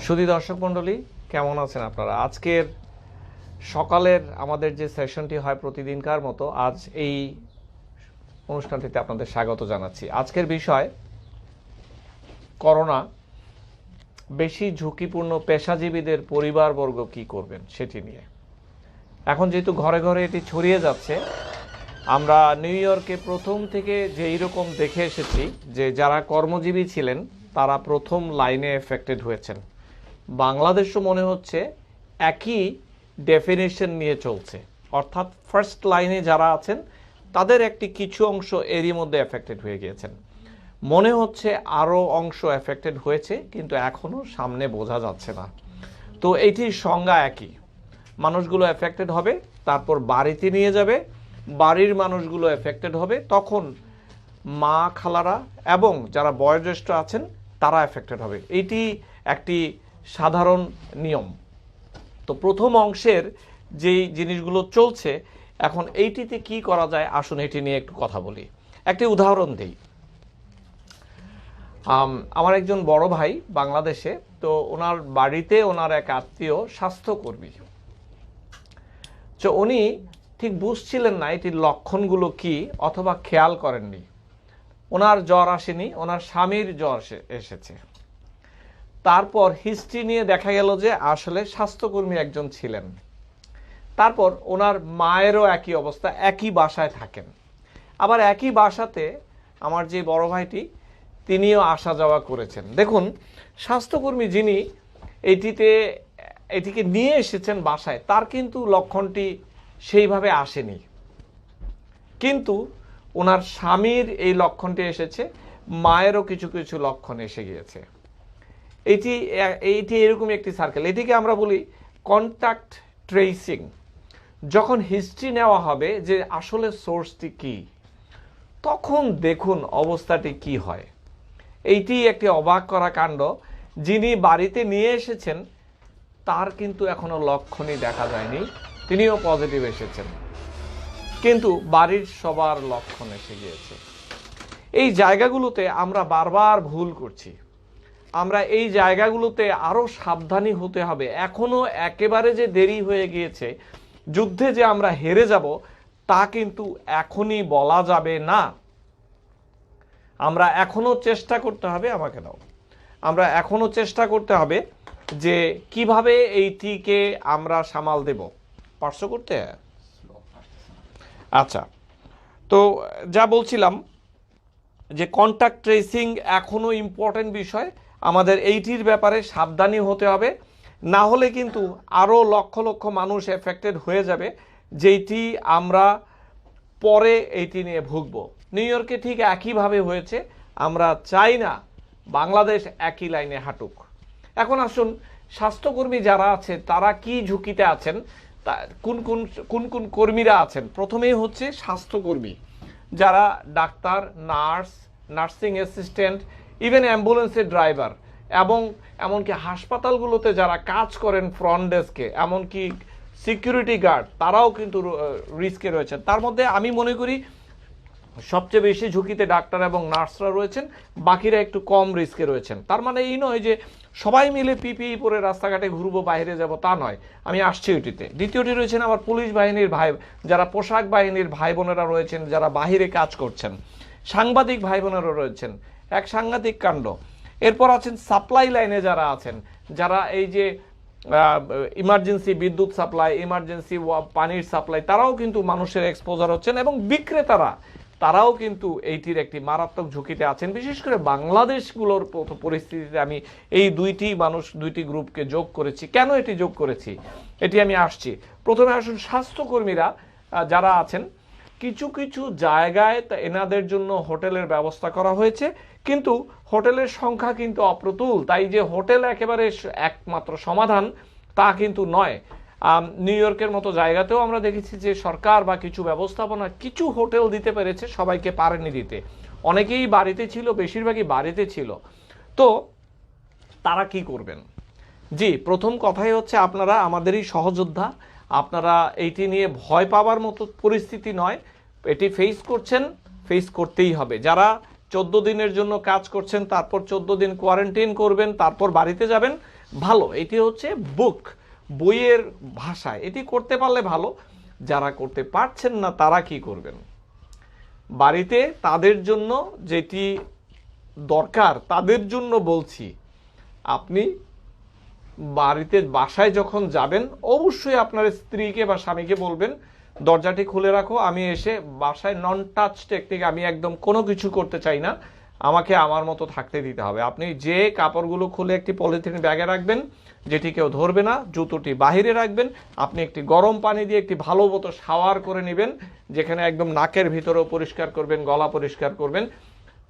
সুধী দর্শক মণ্ডলী, কেমন আছেন আপনারা? আজকের সকালের আমাদের যে সেশনটি হয় প্রতিদিনকার মতো, আজ এই অনুষ্ঠানটিতে আপনাদের স্বাগত জানাচ্ছি। আজকের বিষয় করোনা, বেশি ঝুঁকিপূর্ণ পেশাজীবীদের পরিবারবর্গ কি করবেন সেটি নিয়ে। এখন যেহেতু ঘরে ঘরে এটি ছড়িয়ে যাচ্ছে, আমরা নিউ ইয়র্কে প্রথম থেকে যে এইরকম দেখে এসেছি যে যারা কর্মজীবী ছিলেন তারা প্রথম লাইনে এফেক্টেড হয়েছেন। বাংলাদেশও মনে হচ্ছে একই ডেফিনেশন নিয়ে চলছে, অর্থাৎ ফার্স্ট লাইনে যারা আছেন তাদের একটি কিছু অংশ এরই মধ্যে এফেক্টেড হয়ে গিয়েছেন। মনে হচ্ছে আরও অংশ এফেক্টেড হয়েছে, কিন্তু এখনও সামনে বোঝা যাচ্ছে না। তো এইটির সংজ্ঞা একই, মানুষগুলো এফেক্টেড হবে, তারপর বাড়িতে নিয়ে যাবে, বাড়ির মানুষগুলো এফেক্টেড হবে, তখন মা খালারা এবং যারা বয়োজ্যেষ্ঠ আছেন তারা এফেক্টেড হবে। এইটি একটি সাধারণ নিয়ম। তো প্রথম অংশের যেই জিনিসগুলো চলছে এখন, এইটিতে কি করা যায় আসুন এটি নিয়ে একটু কথা বলি। একটি উদাহরণ দেই। আমার একজন বড় ভাই বাংলাদেশে, তো ওনার বাড়িতে ওনার এক আত্মীয় স্বাস্থ্যকর্মী। তো উনি ঠিক বুঝছিলেন না এটির লক্ষণগুলো কি, অথবা খেয়াল করেননি। ওনার জ্বর আসেনি, ওনার স্বামীর জ্বর এসেছে। তারপর হিস্ট্রি নিয়ে দেখা গেল যে আসলে স্বাস্থ্যকর্মী একজন ছিলেন। তারপর ওনার মায়েরও একই অবস্থা, একই বাসায় থাকেন। আবার একই বাসাতে আমার যে বড় ভাইটি, তিনিও আসা যাওয়া করেছেন। দেখুন, স্বাস্থ্যকর্মী যিনি এটিকে নিয়ে এসেছেন বাসায়, তার কিন্তু লক্ষণটি সেইভাবে আসেনি, কিন্তু ওনার স্বামীর এই লক্ষণটি এসেছে, মায়েরও কিছু কিছু লক্ষণ এসে গিয়েছে। এইটি এরকম একটি সার্কেল। এটিকে আমরা বলি কন্ট্যাক্ট ট্রেসিং। যখন হিস্ট্রি নেওয়া হবে যে আসলে সোর্সটি কি, তখন দেখুন অবস্থাটি কি হয়। এইটি একটি অবাক করা কাণ্ড। যিনি বাড়িতে নিয়ে এসেছেন তার কিন্তু এখনো লক্ষণই দেখা যায়নি, তিনিও পজিটিভ এসেছেন, কিন্তু বাড়ির সবার লক্ষণ এসে গিয়েছে। এই জায়গাগুলোতে আমরা বারবার ভুল করছি। আমরা এই জায়গাগুলোতে আরো সাবধানী হতে হবে। এখনো একেবারে যে দেরি হয়ে গিয়েছে, যুদ্ধে যে আমরা হেরে যাব তা কিন্তু এখনই বলা যাবে না। আমরা এখনো চেষ্টা করতে হবে, আমাকে দাও, আমরা এখনো চেষ্টা করতে হবে যে কিভাবে এইটিকে আমরা সামাল দেব। পারছো করতে? আচ্ছা, তো যা বলছিলাম যে কন্ট্যাক্ট ট্রেসিং এখনো ইম্পর্টেন্ট বিষয়। আমাদের এইটির ব্যাপারে সাবধানী হতে হবে, না হলে কিন্তু আরও লক্ষ লক্ষ মানুষ এফেক্টেড হয়ে যাবে, যেইটি আমরা পরে এইটি নিয়ে ভুগব। নিউ ইয়র্কে ঠিক একইভাবে হয়েছে। আমরা চাই না বাংলাদেশ একই লাইনে হাঁটুক। এখন আসুন, স্বাস্থ্যকর্মী যারা আছে তারা কি ঝুঁকিতে আছেন, কোন কোন কোন কোন কর্মীরা আছেন। প্রথমেই হচ্ছে স্বাস্থ্যকর্মী, যারা doctor, nurse, nursing assistant, even অ্যাম্বুলেন্সের ড্রাইভার, এবং এমনকি হাসপাতালগুলোতে যারা কাজ করেন ফ্রন্ট ডেস্কে, এমনকি সিকিউরিটি গার্ড, তারাও কিন্তু রিস্কে রয়েছেন। তার মধ্যে আমি মনে করি সবচেয়ে বেশি ঝুঁকিতে ডাক্তার এবং নার্সরা রয়েছেন, বাকিরা একটু কম রিস্কে রয়েছেন। তার মানে এই নয় যে সবাই মিলে পিপিই পরে রাস্তাঘাটে ঘুরবো, বাইরে যাব, তা নয়। আমি আসছি ওইটিতে। দ্বিতীয়টি রয়েছেন আবার পুলিশ বাহিনীর যারা পোশাক বাহিনীর ভাই বোনেরা রয়েছেন, যারা বাহিরে কাজ করছেন, সাংবাদিক ভাই বোনেরা রয়েছেন, এক সাংঘাতিক কাণ্ড। এরপর আছেন সাপ্লাই লাইনে যারা আছেন, যারা এই যে ইমার্জেন্সি বিদ্যুৎ সাপ্লাই, ইমার্জেন্সি পানির সাপ্লাই, তারাও কিন্তু মানুষের এক্সপোজার হচ্ছেন, এবং বিক্রেতারা তারাও কিন্তু এইটির একটি মারাত্মক ঝুঁকিতে আছেন। বিশেষ করে বাংলাদেশগুলোর পরিস্থিতিতে আমি এই দুইটি গ্রুপকে যোগ করেছি। কেন এটি যোগ করেছি এটি আমি আসছি। প্রথমে আসুন, স্বাস্থ্যকর্মীরা যারা আছেন, কিছু কিছু জায়গায় এনাদের জন্য হোটেলের ব্যবস্থা করা হয়েছে, কিন্তু হোটেলের সংখ্যা কিন্তু অপ্রতুল। তাই যে হোটেল একেবারে একমাত্র সমাধান তা কিন্তু নয়। নিউ ইয়র্কের মতো জায়গাতেও আমরা দেখেছি যে সরকার বা কিছু ব্যবস্থাপনা কিছু হোটেল দিতে পেরেছে, সবাইকে পারেনি দিতে। অনেকেই বাড়িতে ছিল, বেশিরভাগই বাড়িতে ছিল। তো তারা কি করবেন? জি, প্রথম কথাই হচ্ছে আপনারা আমাদেরই সহযোদ্ধা। আপনারা এইটি নিয়ে ভয় পাওয়ার মতো পরিস্থিতি নয়, এটি ফেস করছেন, ফেস করতেই হবে। যারা 14 দিনের জন্য কাজ করছেন, তারপর 14 দিন কোয়ারেন্টাইন করবেন, তারপর বাড়িতে যাবেন, ভালো। এটি হচ্ছে বুক, বইয়ের ভাষায় এটি করতে পারলে ভালো। যারা করতে পারছেন না তারা কি করবেন? বাড়িতে তাদের জন্য যেটি দরকার তাদের জন্য বলছি, আপনি বাড়িতে বাসায় যখন যাবেন অবশ্যই আপনার স্ত্রীকে বা স্বামীকে বলবেন দরজাটি খুলে রাখো, আমি এসে বাসায় নন টাচ টেকনিক, আমি একদম কোনো কিছু করতে চাই না, আমাকে আমার মতো থাকতে দিতে হবে। আপনি যে কাপড়গুলো খুলে একটি পলিথিন ব্যাগে রাখবেন যেটি কেউ ধরবে না, জুতোটি বাহিরে রাখবেন, আপনি একটি গরম পানি দিয়ে একটি ভালো মতো শাওয়ার করে নেবেন, যেখানে একদম নাকের ভিতরেও পরিষ্কার করবেন, গলা পরিষ্কার করবেন।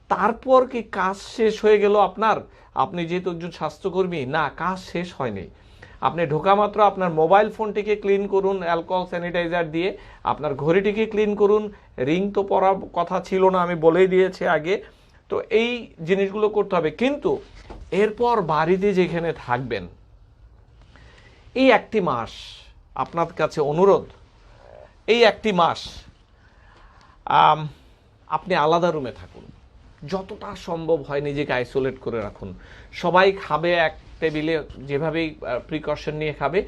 তারপর কি কাজ শেষ হয়ে গেল আপনার? আপনি যেহেতু একজন স্বাস্থ্যকর্মী, না, কাজ শেষ হয়নি। আপনি ঢোকা মাত্র আপনার মোবাইল ফোনটিকে ক্লিন করুন অ্যালকোহল স্যানিটাইজার দিয়ে, আপনার ঘড়িটিকে ক্লিন করুন, রিং তো পরার কথা ছিল না, আমি বলেই দিয়েছি আগে। তো এই জিনিসগুলো করতে হবে। কিন্তু এরপর বাড়িতে যেখানে থাকবেন এই একটি মাস আপনার কাছে অনুরোধ, এই একটি মাস আপনি আলাদা রুমে থাকুন, যতটা সম্ভব হয় নিজেকে আইসোলেট করে রাখুন। সবাই খাবে এক টেবিলে, যেভাবেই প্রিকশন নিয়ে খাবে,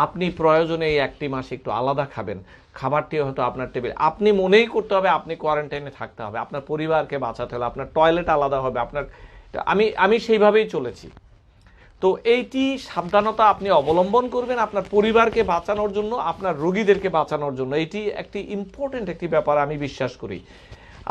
আপনি প্রয়োজনে এই একটি মাস একটু আলাদা খাবেন। খাবারটি হয়তো আপনার টেবিল, আপনি মনেই করতে হবে আপনি কোয়ারেন্টাইনে থাকতে হবে, আপনার পরিবারকে বাঁচাতে হলে আপনার টয়লেট আলাদা হবে, আপনার আমি সেইভাবেই চলেছি। তো এইটি সাবধানতা আপনি অবলম্বন করবেন আপনার পরিবারকে বাঁচানোর জন্য, আপনার রোগীদেরকে বাঁচানোর জন্য। এটি একটি ইম্পর্টেন্ট একটি ব্যাপার আমি বিশ্বাস করি।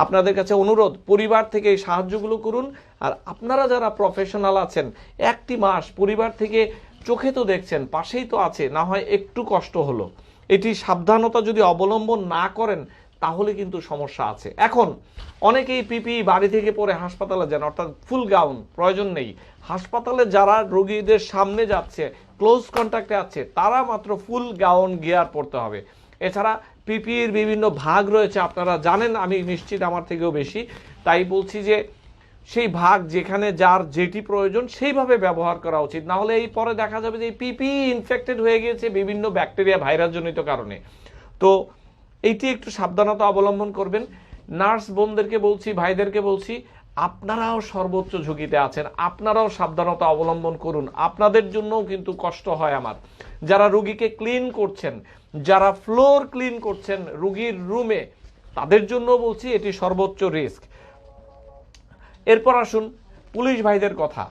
আপনাদের কাছে অনুরোধ, পরিবার থেকে এই সাহায্যগুলো করুন। আর আপনারা যারা প্রফেশনাল আছেন, একটি মাস পরিবার থেকে চোখে তো দেখছেন, পাশেই তো আছে, না হয় একটু কষ্ট হলো, এটি সাবধানতা যদি অবলম্বন না করেন তাহলে কিন্তু সমস্যা আছে। এখন অনেকেই পিপি বাড়ি থেকে পরে হাসপাতালে যান, অর্থাৎ ফুল গাউন প্রয়োজন নেই। হাসপাতালে যারা রোগীদের সামনে যাচ্ছে, ক্লোজ কন্ট্যাক্টে আছে, তারা মাত্র ফুল গাউন গিয়ার পড়তে হবে। এছাড়া পিপির বিভিন্ন ভাগ রয়েছে, আপনারা জানেন, আমি নিশ্চিত আমার থেকেও বেশি, তাই বলছি যে সেই ভাগ যেখানে যার যেটি প্রয়োজন সেইভাবে ব্যবহার করা উচিত। না হলে এই পরে দেখা যাবে যে পিপি ইনফেক্টেড হয়ে গিয়েছে বিভিন্ন ব্যাকটেরিয়া ভাইরাসজনিত কারণে। তো এইটি একটু সাবধানতা অবলম্বন করবেন। নার্স বোনদেরকে বলছি, ভাইদেরকে বলছি, আপনারাও সর্বোচ্চ ঝুঁকিতে আছেন, আপনারাও সাবধানতা অবলম্বন করুন। আপনাদের জন্যও কিন্তু কষ্ট হয় আমার। যারা রুগীকে ক্লিন করছেন, যারা ফ্লোর ক্লিন করছেন রুগীর রুমে, তাদের জন্য বলছি এটি সর্বোচ্চ রিস্ক। এরপর আসুন পুলিশ ভাইদের কথা।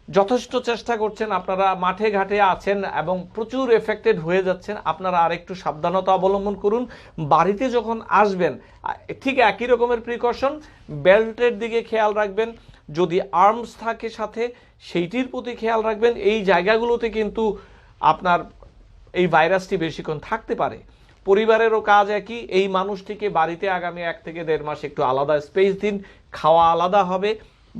যথেষ্ট চেষ্টা করছেন, আপনারা মাঠে ঘাটে আছেন এবং প্রচুর এফেক্টেড হয়ে যাচ্ছেন, আপনারা আরেকটু সাবধানতা অবলম্বন করুন। বাড়িতে যখন আসবেন ঠিক একই রকমের প্রিকশন, বেল্টের দিকে খেয়াল রাখবেন, যদি আর্মস থাকে সাথে সেইটির প্রতি খেয়াল রাখবেন। এই জায়গাগুলোতে কিন্তু আপনার এই ভাইরাসটি বেশিক্ষণ থাকতে পারে। পরিবারেরও কাজ একই, এই মানুষটিকে বাড়িতে আগামী 1 থেকে 1.5 মাস একটু আলাদা স্পেস দিন, খাওয়া আলাদা হবে,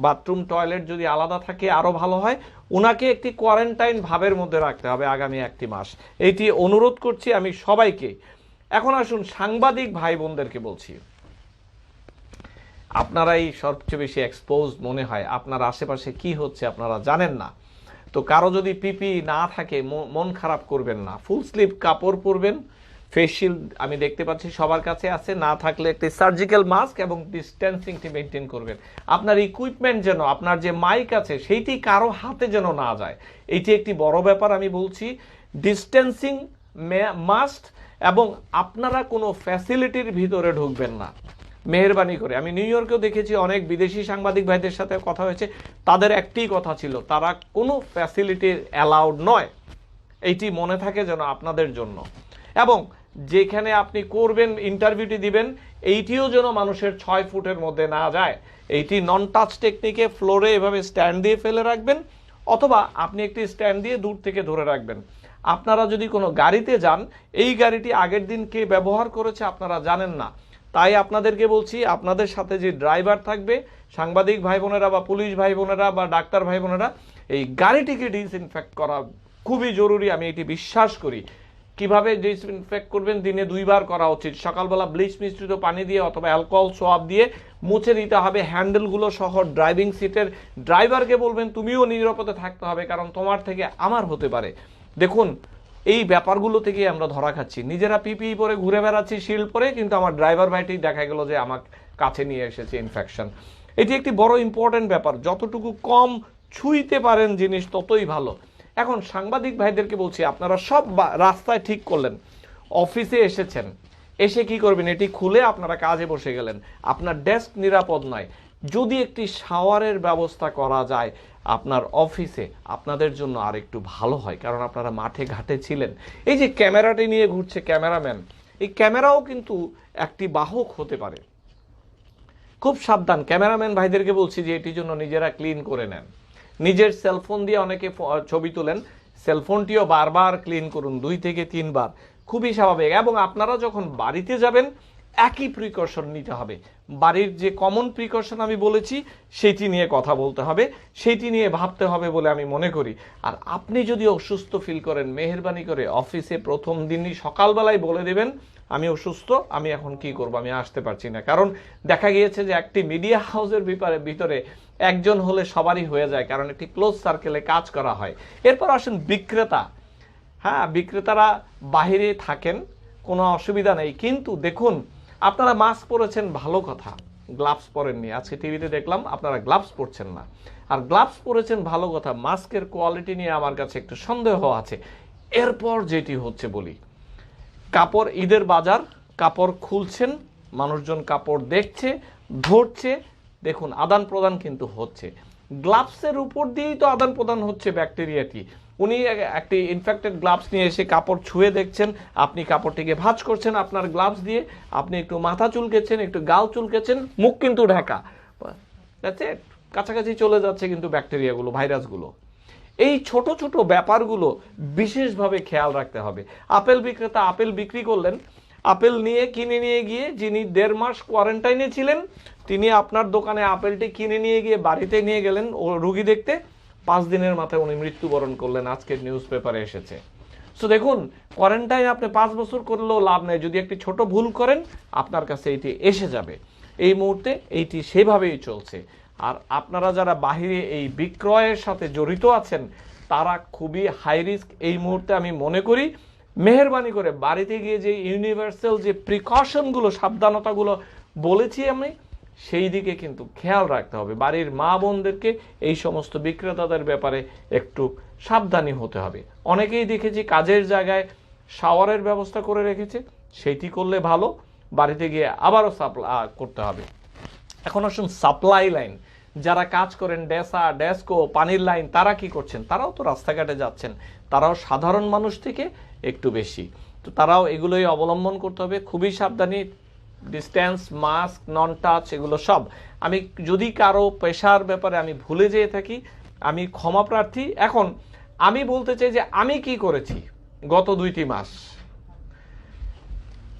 বাথরুম টয়লেট যদি আলাদা থাকে আরও ভালো হয়। ওনাকে একটি কোয়ারেন্টাইন ভাবের মধ্যে রাখতে হবে আগামী 1টি মাস, এইটি অনুরোধ করছি আমি সবাইকে। এখন আসুন সাংবাদিক ভাই বোনদেরকে বলছি, আপনারাই সবচেয়ে বেশি এক্সপোজ মনে হয়, আপনার আশেপাশে কি হচ্ছে আপনারা জানেন না। তো কারো যদি পিপি না থাকে মন খারাপ করবেন না, ফুল স্লিভ কাপড় পরবেন, ফেস শিল্ড আমি দেখতে পাচ্ছি সবার কাছে আছে, না থাকলে একটি সার্জিক্যাল মাস্ক এবং ডিস্টেন্সিংটি মেনটেন করবেন। আপনার ইকুইপমেন্ট যেন, আপনার যে মাইক আছে সেইটি কারো হাতে যেন না যায়, এইটি একটি বড় ব্যাপার। আমি বলছি ডিস্টেন্সিং মাস্ট, এবং আপনারা কোনো ফ্যাসিলিটির ভিতরে ঢুকবেন না মেহেরবানি করে। আমি নিউ ইয়র্কেও দেখেছি, অনেক বিদেশি সাংবাদিক ভাইদের সাথে কথা হয়েছে, তাদের একটিই কথা ছিল, তারা কোনো ফ্যাসিলিটি অ্যালাউড নয়। এইটি মনে থাকে যেন আপনাদের জন্য। এবং যেখানে আপনি করবেন, ইন্টারভিউটি দিবেন, এইটিও যেন মানুষের 6 ফুটের মধ্যে না যায়। এইটি নন টাচ টেকনিকে ফ্লোরে এভাবে স্ট্যান্ড দিয়ে ফেলে রাখবেন, অথবা আপনি একটি স্ট্যান্ড দিয়ে দূর থেকে ধরে রাখবেন। আপনারা যদি কোনো গাড়িতে যান, এই গাড়িটি আগের দিন কে ব্যবহার করেছে আপনারা জানেন না, তাই আপনাদেরকে বলছি, আপনাদের সাথে যে ড্রাইভার থাকবে, সাংবাদিক ভাই বোনেরা বা পুলিশ ভাই বোনেরা বা ডাক্তার ভাই বোনেরা, এই গাড়িটিকে ডিসইনফেক্ট করা খুবই জরুরি। আমি এটি বিশ্বাস করি। কিভাবে ডিসইনফেক্ট করবেন? দিনে 2 বার করা উচিত। সকালবেলা ব্লিচ মিশ্রিত পানি দিয়ে অথবা অ্যালকোহল সোয়াব দিয়ে মুছে দিতে হবে হ্যান্ডেলগুলো সহ। ড্রাইভিং সিটের ড্রাইভারকে বলবেন তুমিও নিরাপদে থাকতে হবে, কারণ তোমার থেকে আমার হতে পারে। দেখুন, এই ব্যাপারগুলো থেকে আমরা ধরা খাচ্ছি, নিজেরা পিপিই পরে ঘুরে বেড়াচ্ছি শিল্ড পরে, কিন্তু আমার ড্রাইভার ভাইটি দেখা গেল যে আমার কাছে নিয়ে এসেছে ইনফেকশন। এটি একটি বড় ইম্পর্টেন্ট ব্যাপার। যতটুকু কম ছুঁইতে পারেন জিনিস ততই ভালো। এখন সাংবাদিক ভাইদেরকে বলছি, আপনারা সব রাস্তায় ঠিক করলেন, অফিসে এসেছেন, এসে কি করবেন, এটি খুলে আপনারা কাজে বসে গেলেন, আপনার ডেস্ক নিরাপদ নয়। যদি একটি শাওয়ারের ব্যবস্থা করা যায় আপনার অফিসে, আপনাদের জন্য আর একটু ভালো হয়, কারণ আপনারা মাঠে ঘাটে ছিলেন। এই যে ক্যামেরাটি নিয়ে ঘুরছে ক্যামেরাম্যান, এই ক্যামেরাও কিন্তু একটি বাহক হতে পারে। খুব সাবধান, ক্যামেরাম্যান ভাইদেরকে বলছি যে এটির জন্য নিজেরা ক্লিন করে নেন। নিজের সেলফোন দিয়ে অনেকে ছবি তোলেন, সেলফোনটিও বারবার ক্লিন করুন, 2 থেকে 3 বার, খুবই স্বাভাবিক। এবং আপনারা যখন বাড়িতে যাবেন একই প্রিকশন নিতে হবে। বাড়ির যে কমন প্রিকশন আমি বলেছি সেটি নিয়ে কথা বলতে হবে, সেটি নিয়ে ভাবতে হবে বলে আমি মনে করি। আর আপনি যদি অসুস্থ ফিল করেন, মেহেরবানি করে অফিসে প্রথম দিনই সকালবেলায় বলে দেবেন আমি অসুস্থ, আমি এখন কি করব, আমি আসতে পারছি না। কারণ দেখা গিয়েছে যে একটি মিডিয়া হাউসের ভিতরে একজন হলে সবারই হয়ে যায়, কারণ একটি ক্লোজ সার্কেলে কাজ করা হয়। এরপর আসেন বিক্রেতা। হ্যাঁ, বিক্রেতারা বাহিরে থাকেন, কোনো অসুবিধা নেই, কিন্তু দেখুন আপনারা মাস্ক পরেছেন ভালো কথা, গ্লাভস পরেননি। আজকে টিভিতে দেখলাম আপনারা গ্লাভস পরছেন না। আর গ্লাভস পরেছেন ভালো কথা, মাস্কের কোয়ালিটি নিয়ে আমার কাছে একটু সন্দেহ আছে। এরপর যেটি হচ্ছে বলি, কাপড়, ঈদের বাজার, কাপড় খুলছেন, মানুষজন কাপড় দেখছে, ধরছে, দেখুন আদান প্রদান কিন্তু হচ্ছে। গ্লাভসের উপর দিয়েই তো আদান প্রদান হচ্ছে ব্যাকটেরিয়াটি। উনি একটি ইনফেক্টেড গ্লাভস নিয়ে এসে কাপড় ছুঁয়ে দেখছেন, আপনি কাপড়টিকে ভাঁজ করছেন আপনার গ্লাভস দিয়ে, আপনি একটু মাথা চুলকেছেন, একটু গাল চুলকেছেন, মুখ কিন্তু ঢাকা, কাছাকাছি চলে যাচ্ছে কিন্তু ব্যাকটেরিয়াগুলো, ভাইরাসগুলো। এই ছোট ছোট ব্যাপারগুলো বিশেষভাবে খেয়াল রাখতে হবে। আপেল বিক্রেতা আপেল বিক্রি করলেন, আপেল কিনে নিয়ে গিয়ে যিনি 1.5 মাস কোয়ারেন্টাইনে ছিলেন, তিনি আপনার দোকানে আপেলটি কিনে নিয়ে গিয়ে বাড়িতে নিয়ে গেলেন ও রুগী দেখতে, 5 দিনের মাথায় উনি মৃত্যুবরণ করলেন, আজকের নিউজ পেপারে এসেছে। সো দেখুন, কোয়ারেন্টাইন আপনি 5 বছর করলেও লাভ নেই, যদি একটি ছোট ভুল করেন আপনার কাছে এটি এসে যাবে। এই মুহূর্তে এইটি সেভাবেই চলছে। আর আপনারা যারা বাহিরে এই বিক্রয়ের সাথে জড়িত আছেন তারা খুবই হাই রিস্ক। এই মুহূর্তে আমি মনে করি মেহেরবানি করে বাড়িতে গিয়ে যে ইউনিভার্সাল যে প্রিকশনগুলো, সাবধানতাগুলো বলেছি আমি, সেই দিকে কিন্তু খেয়াল রাখতে হবে। বাড়ির মা বোনদেরকে এই সমস্ত বিক্রেতাদের ব্যাপারে একটু সাবধানী হতে হবে। অনেকেই দেখেছি কাজের জায়গায় শাওয়ারের ব্যবস্থা করে রেখেছে, সেইটি করলে ভালো, বাড়িতে গিয়ে আবারও সাপ্লাই করতে হবে। এখন আসুন সাপ্লাই লাইন, যারা কাজ করেন, ডেস্কো, পানির লাইন, তারা কি করছেন? তারাও তো রাস্তাঘাটে যাচ্ছেন, তারাও সাধারণ মানুষ থেকে একটু বেশি, তো তারাও এগুলোই অবলম্বন করতে হবে। খুবই সাবধানী, ডিস্টেন্স, মাস্ক, নন টাচ, এগুলো সব। আমি যদি কারো পেশার ব্যাপারে আমি ভুলে যেয়ে থাকি আমি ক্ষমা প্রার্থী। এখন আমি বলতে চাই যে আমি কি করেছি গত 2টি মাস।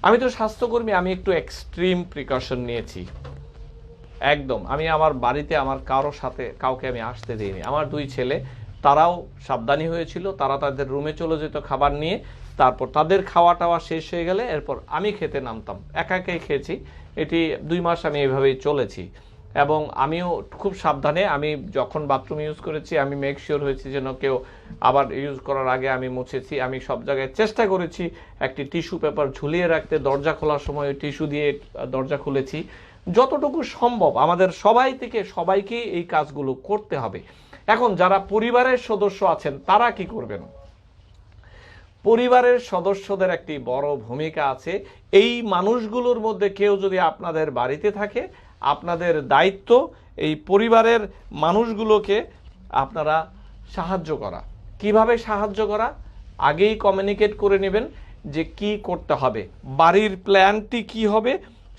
আমি তো স্বাস্থ্যকর্মী, আমি একটু এক্সট্রিম প্রিকশন নিয়েছি একদম। আমি আমার বাড়িতে আমার কাউকে আমি আসতে দিইনি। আমার 2 ছেলে, তারাও সাবধানী হয়েছিল, তারা তাদের রুমে চলে যেত খাবার নিয়ে, তারপর তাদের খাওয়া টাওয়া শেষ হয়ে গেলে এরপর আমি খেতে নামতাম, একা একাই খেয়েছি। এটি 2 মাস আমি এইভাবেই চলেছি। এবং আমিও খুব সাবধানে, আমি যখন বাথরুম ইউজ করেছি আমি মেক শিওর হয়েছি যেন কেউ আবার ইউজ করার আগে আমি মুছেছি। আমি সব জায়গায় চেষ্টা করেছি একটি টিস্যু পেপার ঝুলিয়ে রাখতে, দরজা খোলার সময় টিস্যু দিয়ে দরজা খুলেছি। যতটুকু সম্ভব আমাদের সবাইকে এই কাজগুলো করতে হবে। এখন যারা পরিবারের সদস্য আছেন তারা কি করবেন? পরিবারের সদস্যদের একটি বড় ভূমিকা আছে। এই মানুষগুলোর মধ্যে কেউ যদি আপনাদের বাড়িতে থাকে, আপনাদের দায়িত্ব এই পরিবারের মানুষগুলোকে আপনারা সাহায্য করা। কিভাবে সাহায্য করা? আগেই কমিউনিকেট করে নেবেন যে কি করতে হবে, বাড়ির প্ল্যানটি কি হবে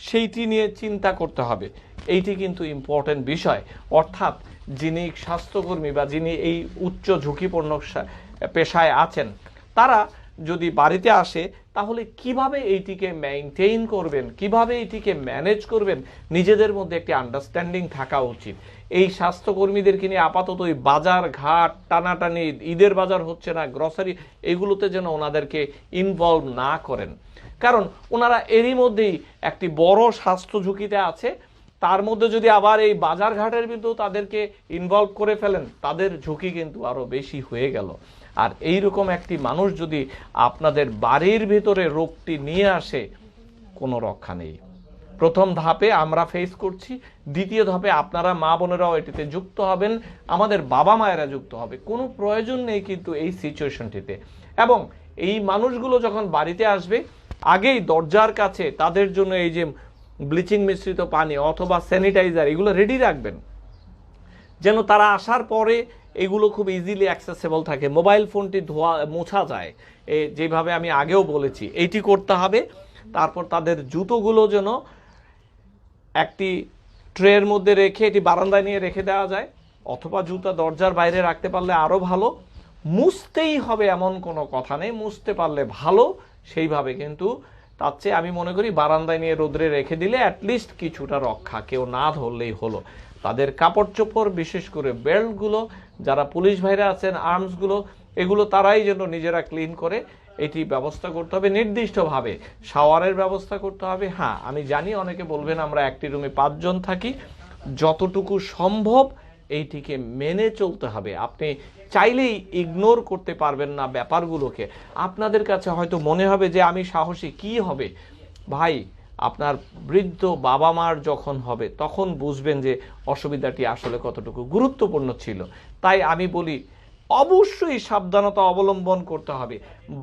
সেইটি নিয়ে চিন্তা করতে হবে। এইটি কিন্তু ইম্পর্টেন্ট বিষয়। অর্থাৎ যিনি স্বাস্থ্যকর্মী বা যিনি এই উচ্চ ঝুঁকিপূর্ণ পেশায় আছেন, তারা যদি বাড়িতে আসে তাহলে কিভাবে এইটিকে মেইনটেইন করবেন, কিভাবে এইটিকে ম্যানেজ করবেন, নিজেদের মধ্যে একটি আন্ডারস্ট্যান্ডিং থাকা উচিত। এই স্বাস্থ্যকর্মীদেরকে নিয়ে আপাতত ওই বাজার ঘাট টানাটানি, ঈদের বাজার হচ্ছে না, গ্রসারি, এগুলোতে যেন ওনাদেরকে ইনভলভ না করেন। কারণ ওনারা এরই মধ্যেই একটি বড় স্বাস্থ্য ঝুঁকিতে আছে, তার মধ্যে যদি আবার এই বাজার ঘাটের কিন্তু তাদেরকে ইনভলভ করে ফেলেন, তাদের ঝুঁকি কিন্তু আরো বেশি হয়ে গেল। আর এইরকম একটি মানুষ যদি আপনাদের বাড়ির ভিতরে রোগটি নিয়ে আসে, কোনো রক্ষা নেই। প্রথম ধাপে আমরা ফেস করছি, দ্বিতীয় ধাপে আপনারা মা বোনেরাও এটিতে যুক্ত হবেন, আমাদের বাবা মায়েরা যুক্ত হবে। কোনো প্রয়োজন নেই কিন্তু এই সিচুয়েশনটিতে। এবং এই মানুষগুলো যখন বাড়িতে আসবে, আগেই দরজার কাছে তাদের জন্য এই যে ব্লিচিং মিশ্রিত পানি অথবা স্যানিটাইজার এগুলো রেডি রাখবেন, যেন তারা আসার পরে এগুলো খুব ইজিলি অ্যাক্সেসেবল থাকে। মোবাইল ফোনটি ধোয়া মোছা যায়, যেভাবে আমি আগেও বলেছি, এইটি করতে হবে। তারপর তাদের জুতোগুলো যেন একটি ট্রের মধ্যে রেখে এটি বারান্দায় নিয়ে রেখে দেওয়া যায়, অথবা জুতা দরজার বাইরে রাখতে পারলে আরও ভালো। মুছতেই হবে এমন কোনো কথা নেই, মুছতে পারলে ভালো সেইভাবে, কিন্তু তার চেয়ে আমি মনে করি বারান্দায় নিয়ে রোদ্রে রেখে দিলে অ্যাটলিস্ট কিছুটা রক্ষা, কেউ না ধরলেই হলো। তাদের কাপড় চোপড়, বিশেষ করে বেল্টগুলো, যারা পুলিশ ভাইরা আছেন, আর্মসগুলো, এগুলো তারাই যেন নিজেরা ক্লিন করে, এটি ব্যবস্থা করতে হবে নির্দিষ্টভাবে। শাওয়ারের ব্যবস্থা করতে হবে। হ্যাঁ, আমি জানি অনেকে বলবেন আমরা একটি রুমে 5 জন থাকি, যতটুকু সম্ভব এইটিকে মেনে চলতে হবে। আপনি চাইলেই ইগনোর করতে পারবেন না ব্যাপারগুলোকে। আপনাদের কাছে হয়তো মনে হবে যে আমি সাহসী, কি হবে ভাই, আপনার বৃদ্ধ বাবা মার যখন হবে তখন বুঝবেন যে অসুবিধাটি আসলে কতটুকু গুরুত্বপূর্ণ ছিল। তাই আমি বলি অবশ্যই সাবধানতা অবলম্বন করতে হবে।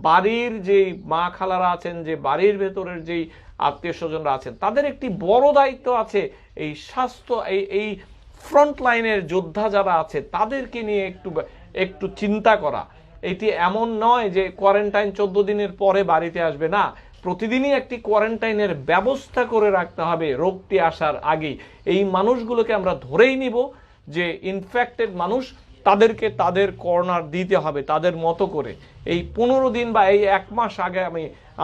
বাড়ির যেই মা খালারা আছেন, যে বাড়ির ভেতরের যেই আত্মীয় স্বজনরা আছেন, তাদের একটি বড় দায়িত্ব আছে এই স্বাস্থ্য, এই ফ্রন্ট লাইনের যোদ্ধা যারা আছে তাদেরকে নিয়ে একটু চিন্তা করা। এটি এমন নয় যে কোয়ারেন্টাইন 14 দিনের পরে বাড়িতে আসবে, না, প্রতিদিনই একটি কোয়ারেন্টাইনের ব্যবস্থা করে রাখতে হবে রোগটি আসার আগেই। এই মানুষগুলোকে আমরা ধরেই নিব যে ইনফেক্টেড মানুষ, তাদেরকে তাদের কর্নার দিতে হবে তাদের মতো করে। এই 15 দিন বা এই 1 মাস আগে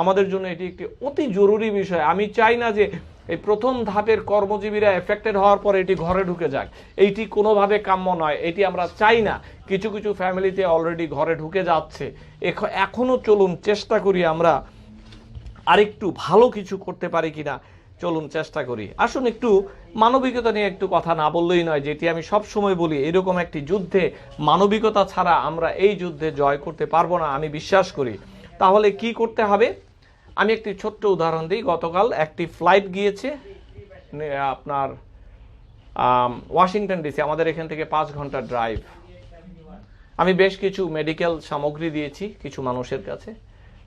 আমাদের জন্য এটি একটি অতি জরুরি বিষয়। আমি চাই না যে এই প্রথম ধাপের কর্মজীবীরা এফেক্টেড হওয়ার পর এটি ঘরে ঢুকে যাক, এইটি কোনোভাবে কাম্য নয়, এটি আমরা চাই না। কিছু কিছু ফ্যামিলিতে অলরেডি ঘরে ঢুকে যাচ্ছে। এখনো চলুন চেষ্টা করি আমরা আরেকটু ভালো কিছু করতে পারি কিনা, চলুন চেষ্টা করি। আসুন একটু মানবিকতা নিয়ে একটু কথা না বললেই নয়, যেটি আমি সব সময় বলি, এরকম একটি যুদ্ধে মানবিকতা ছাড়া আমরা এই যুদ্ধে জয় করতে পারবো না, আমি বিশ্বাস করি। তাহলে কি করতে হবে, আমি একটি ছোট্ট উদাহরণ দিই। গতকাল একটি ফ্লাইট গিয়েছে আপনার ওয়াশিংটন ডিসি, আমাদের এখান থেকে 5 ঘন্টা ড্রাইভ। আমি বেশ কিছু মেডিকেল সামগ্রী দিয়েছি কিছু মানুষের কাছে,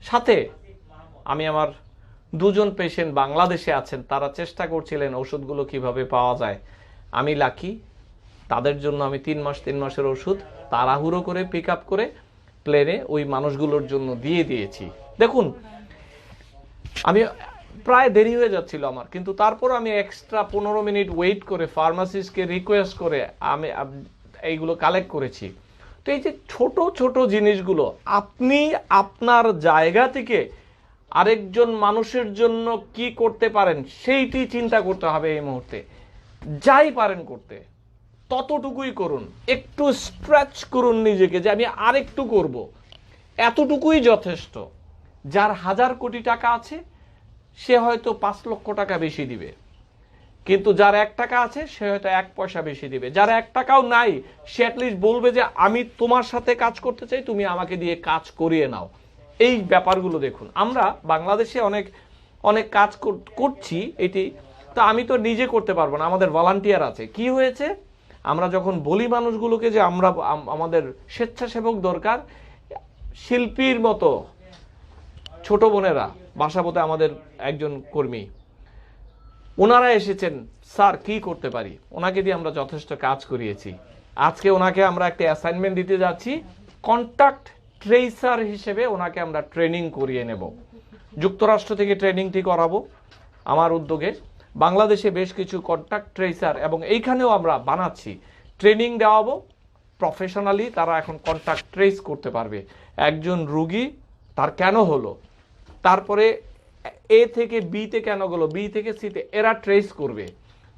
সাথে আমি আমার 2 জন পেশেন্ট বাংলাদেশে আছেন, তারা চেষ্টা করছিলেন ওষুধগুলো কিভাবে পাওয়া যায়। আমি লাকি, তাদের জন্য আমি 3 মাসের ওষুধ তাড়াহুড়ো করে পিক আপ করে প্লেনে ওই মানুষগুলোর জন্য দিয়ে দিয়েছি। দেখুন, আমি প্রায় দেরি হয়ে যাচ্ছিল আমার, কিন্তু তারপর আমি এক্সট্রা 15 মিনিট ওয়েট করে ফার্মাসিস্টকে রিকোয়েস্ট করে আমি এইগুলো কালেক্ট করেছি। তো এই যে ছোট ছোট জিনিসগুলো, আপনি আপনার জায়গা থেকে আরেকজন মানুষের জন্য কি করতে পারেন সেইটি চিন্তা করতে হবে এই মুহূর্তে। যাই পারেন করতে ততটুকুই করুন, একটু স্ট্রেচ করুন নিজেকে যে আমি আরেকটু করব, এতটুকুই যথেষ্ট। যার 1000 কোটি টাকা আছে সে হয়তো 5 লক্ষ টাকা বেশি দিবে, কিন্তু যার 1 টাকা আছে সে হয়তো 1 পয়সা বেশি দিবে। যার 1 টাকাও নাই সে অ্যাটলিস্ট বলবে যে আমি তোমার সাথে কাজ করতে চাই, তুমি আমাকে দিয়ে কাজ করিয়ে নাও। এই ব্যাপারগুলো দেখুন, আমরা বাংলাদেশে অনেক অনেক কাজ করছি, এটি তো আমি তো নিজে করতে পারবো না, আমাদের ভলান্টিয়ার আছে। কি হয়েছে, আমরা যখন বলি মানুষগুলোকে যে আমাদের স্বেচ্ছাসেবক দরকার, শিল্পীর মতো ছোট বোনেরা, বাসাবোতে আমাদের একজন কর্মী, ওনারা এসেছেন, স্যার কি করতে পারি, ওনাকে দিয়ে আমরা যথেষ্ট কাজ করিয়েছি। আজকে ওনাকে আমরা একটা অ্যাসাইনমেন্ট দিতে যাচ্ছি, কন্টাক্ট ট্রেসার হিসেবে ওনাকে আমরা ট্রেনিং করিয়ে নেব। যুক্তরাষ্ট্র থেকে ট্রেনিংটি করাবো আমার উদ্যোগে। বাংলাদেশে বেশ কিছু কন্টাক্ট ট্রেসার এবং এইখানেও আমরা বানাচ্ছি, ট্রেনিং দেওয়াবো প্রফেশনালি। তারা এখন কন্টাক্ট ট্রেস করতে পারবে একজন রুগী তার কেন হলো, তারপরে এ থেকে বিতে কেন গেলো, বি থেকে সিতে, এরা ট্রেস করবে।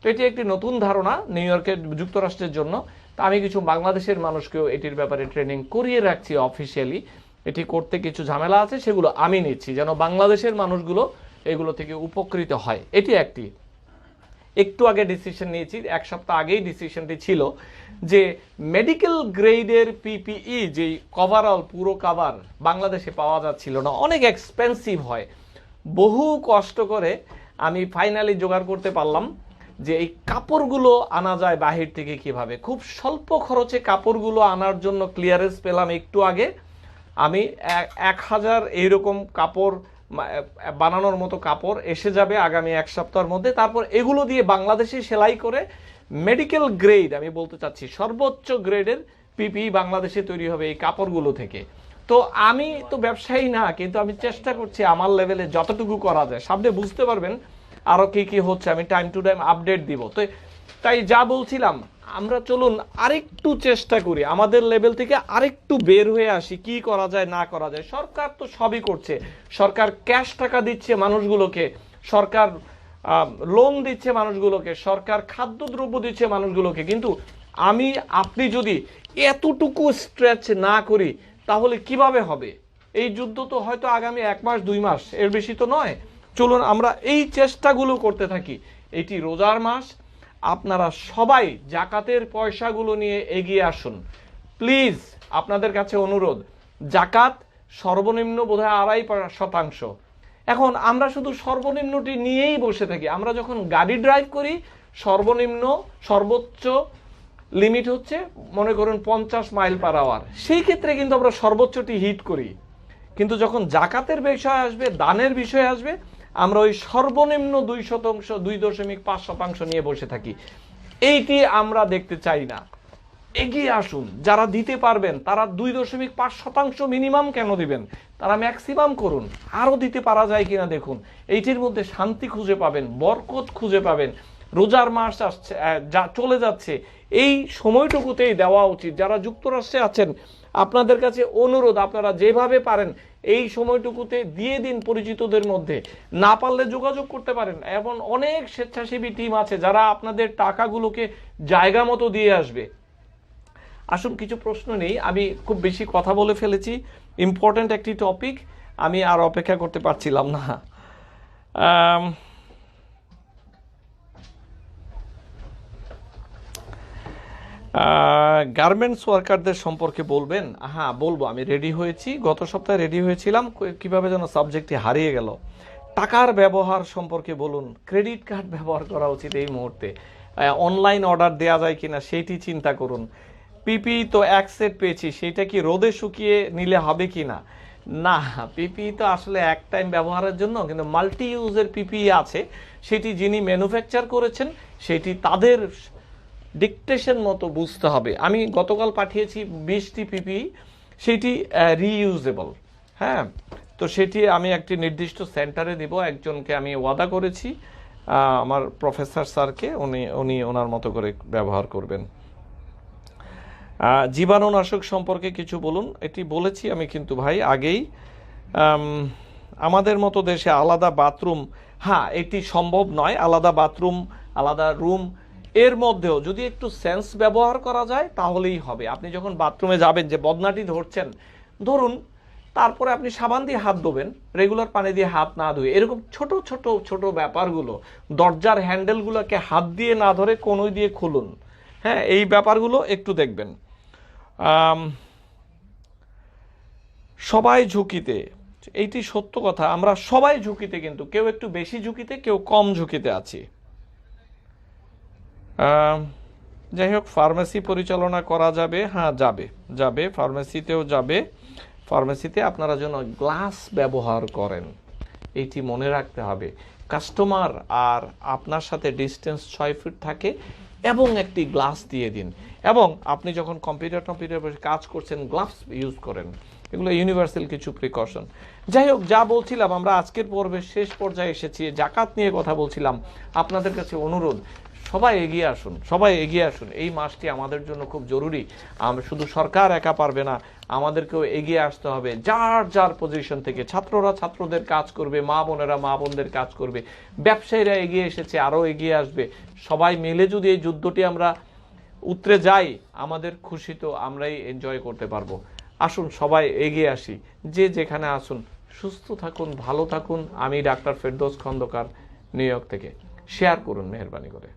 তো এটি একটি নতুন ধারণা নিউ ইয়র্কের, যুক্তরাষ্ট্রের জন্য। তা আমি কিছু বাংলাদেশের মানুষকেও এটির ব্যাপারে ট্রেনিং করিয়ে রাখছি অফিসিয়ালি। এটি করতে কিছু ঝামেলা আছে, সেগুলো আমি নিচ্ছি যেন বাংলাদেশের মানুষগুলো এগুলো থেকে উপকৃত হয়। এটি একটু আগে ডিসিশন নিয়েছি, 1 সপ্তাহ আগেই ডিসিশনটি ছিল যে মেডিকেল গ্রেডের পিপিই, যেই কভারঅল পুরো কাভার বাংলাদেশে পাওয়া যাচ্ছিল না, অনেক এক্সপেন্সিভ হয়। বহু কষ্ট করে আমি ফাইনালি জোগাড় করতে পারলাম যে এই কাপড়গুলো আনা যায় বাহির থেকে কিভাবে। খুব স্বল্প খরচে কাপড়গুলো আনার জন্য ক্লিয়ারেন্স পেলাম একটু আগে। আমি 1000 এইরকম কাপড় বানানোর মতো কাপড় এসে যাবে আগামী 1 সপ্তাহের মধ্যে। তারপর এগুলো দিয়ে বাংলাদেশে সেলাই করে মেডিকেল গ্রেড, আমি বলতে চাচ্ছি সর্বোচ্চ গ্রেডের পিপিই বাংলাদেশে তৈরি হবে এই কাপড়গুলো থেকে। তো আমি তো ব্যবসায়ী না, কিন্তু আমি চেষ্টা করছি আমার লেভেলে যতটুকু করা যায়। সামনে বুঝতে পারবেন আরো কি কি হচ্ছে, আমি টাইম টু টাইম আপডেট দিব। তো তাই যা বলছিলাম, আমরা চলুন আরেকটু চেষ্টা করি, আমাদের লেভেল থেকে আরেকটু বের হয়ে আসি, কি করা যায় না করা যায়। সরকার তো সবই করছে, সরকার ক্যাশ টাকা দিচ্ছে মানুষগুলোকে, সরকার লোন দিচ্ছে মানুষগুলোকে, সরকার খাদ্যদ্রব্য দিচ্ছে মানুষগুলোকে, কিন্তু আমি আপনি যদি এতটুকু স্ট্রেচ না করি তাহলে কিভাবে হবে? এই যুদ্ধ তো হয়তো আগামী 1 মাস 2 মাস, এর বেশি তো নয়। চলুন আমরা এই চেষ্টাগুলো করতে থাকি। এটি রোজার মাস, আপনারা সবাই জাকাতের পয়সাগুলো নিয়ে এগিয়ে আসুন প্লিজ। আপনাদের কাছে অনুরোধ, জাকাত সর্বনিম্ন বোধহয় 2.5%। এখন আমরা শুধু সর্বনিম্নটি নিয়েই বসে থাকি। আমরা যখন গাড়ি ড্রাইভ করি সর্বোচ্চ লিমিট হচ্ছে মনে করুন 50 মাইল পার আওয়ার, সেই ক্ষেত্রে কিন্তু আমরা সর্বোচ্চটি হিট করি। কিন্তু যখন জাকাতের বিষয় আসবে, দানের বিষয় আসবে, আমরা ওই সর্বনিম্ন 2.5% নিয়ে বসে থাকি। এইটি আমরা দেখতে চাই না। এগিয়ে আসুন, যারা দিতে পারবেন তারা 2.5% মিনিমাম কেন দিবেন, তারা ম্যাক্সিমাম করুন। আরো দিতে পারা যায় কিনা দেখুন। এইটির মধ্যে শান্তি খুঁজে পাবেন, বরকত খুঁজে পাবেন। রোজার মাস আসছে, চলে যাচ্ছে, এই সময়টুকুতেই দেওয়া উচিত। যারা যুক্তরাষ্ট্রে আছেন আপনাদের কাছে অনুরোধ, আপনারা যেভাবে পারেন এই সময়টুকুতে দিয়ে দিন পরিচিতদের মধ্যে। না পারলে যোগাযোগ করতে পারেন, এমন অনেক স্বেচ্ছাসেবী টিম আছে যারা আপনাদের টাকাগুলোকে জায়গা মতো দিয়ে আসবে। আসুন, কিছু প্রশ্ন নেই, আমি খুব বেশি কথা বলে ফেলেছি, ইম্পর্ট্যান্ট একটি টপিক, আমি আর অপেক্ষা করতে পারছিলাম না। গার্মেন্টস ওয়ার্কারদের সম্পর্কে বলবেন? হ্যাঁ বলবো, আমি রেডি হয়েছি, গত সপ্তাহে রেডি হয়েছিলাম, কিভাবে যেন সাবজেক্টটি হারিয়ে গেল। টাকার ব্যবহার সম্পর্কে বলুন, ক্রেডিট কার্ড ব্যবহার করা উচিত এই মুহূর্তে, অনলাইন অর্ডার দেওয়া যায় কিনা সেইটি চিন্তা করুন। পিপি তো 1 সেট পেয়েছি, সেটা কি রোদে শুকিয়ে নিলে হবে কিনা? না, পিপি তো আসলে এক টাইম ব্যবহারের জন্য, কিন্তু মাল্টি ইউজের পিপি আছে, সেটি যিনি ম্যানুফ্যাকচার করেছেন সেটি তাদের ডিকটেশন মতো বুঝতে হবে। আমি গতকাল পাঠিয়েছি 20টি পিপি, সেটি রিইউজেবল। হ্যাঁ, তো সেটি আমি একটি নির্দিষ্ট সেন্টারে দিব, একজনকে আমি ওয়াদা করেছি, আমার প্রফেসর স্যারকে, উনি ওনার মতো করে ব্যবহার করবেন। জীবাণুনাশক সম্পর্কে কিছু বলুন। এটি বলেছি আমি কিন্তু ভাই আগেই। আমাদের মতো দেশে আলাদা বাথরুম, হ্যাঁ এটি সম্ভব নয়, আলাদা বাথরুম আলাদা রুম, এর মধ্যেও যদি একটু সেন্স ব্যবহার করা যায় তাহলেই হবে। আপনি যখন বাথরুমে যাবেন, যে বদনাটি ধরছেন, ধরুন, তারপরে আপনি সাবান দিয়ে হাত ধোবেন, রেগুলার পানি দিয়ে হাত না ধুয়ে, এরকম ছোট ছোট ছোট ব্যাপারগুলো, দরজার হ্যান্ডেলগুলোকে হাত দিয়ে না ধরে কনুই দিয়ে খুলুন। হ্যাঁ, এই ব্যাপারগুলো একটু দেখবেন। সবাই ঝুঁকিতে, এইটি সত্য কথা, আমরা সবাই ঝুঁকিতে, কিন্তু কেউ একটু বেশি ঝুঁকিতে, কেউ কম ঝুঁকিতে আছি। যাই হোক, ফার্মেসি পরিচালনা করা যাবে? হ্যাঁ যাবে, ফার্মেসিতেও যাবে। ফার্মেসিতে আপনারা যেন গ্লাস ব্যবহার করেন, এইটি মনে রাখতে হবে। কাস্টমার আর আপনার সাথে ডিস্টেন্স 6 ফিট থাকে, এবং একটি গ্লাস দিয়ে দিন। এবং আপনি যখন কম্পিউটার বসে কাজ করছেন, গ্লাভস ইউজ করেন। এগুলো ইউনিভার্সাল কিছু প্রিকশন। যাই হোক, যা বলছিলাম, আমরা আজকের পর্বের শেষ পর্যায়ে এসেছি, জাকাত নিয়ে কথা বলছিলাম। আপনাদের কাছে অনুরোধ, সবাই এগিয়ে আসুন, সবাই এগিয়ে আসুন। এই মাসটি আমাদের জন্য খুব জরুরি। আমরা শুধু সরকার একা পারবে না, আমাদেরকেও এগিয়ে আসতে হবে যার যার পজিশন থেকে। ছাত্ররা ছাত্রদের কাজ করবে, মা বোনেরা মা বোনদের কাজ করবে, ব্যবসায়ীরা এগিয়ে এসেছে, আরও এগিয়ে আসবে। সবাই মিলে যদি এই যুদ্ধটি আমরা উতরে যাই, আমাদের খুশি তো আমরাই এনজয় করতে পারবো। আসুন সবাই এগিয়ে আসি, যে যেখানে আসুন, সুস্থ থাকুন, ভালো থাকুন। আমি ডাক্তার ফেরদৌস খন্দকার, নিউ ইয়র্ক থেকে। শেয়ার করুন মেহেরবানি করে।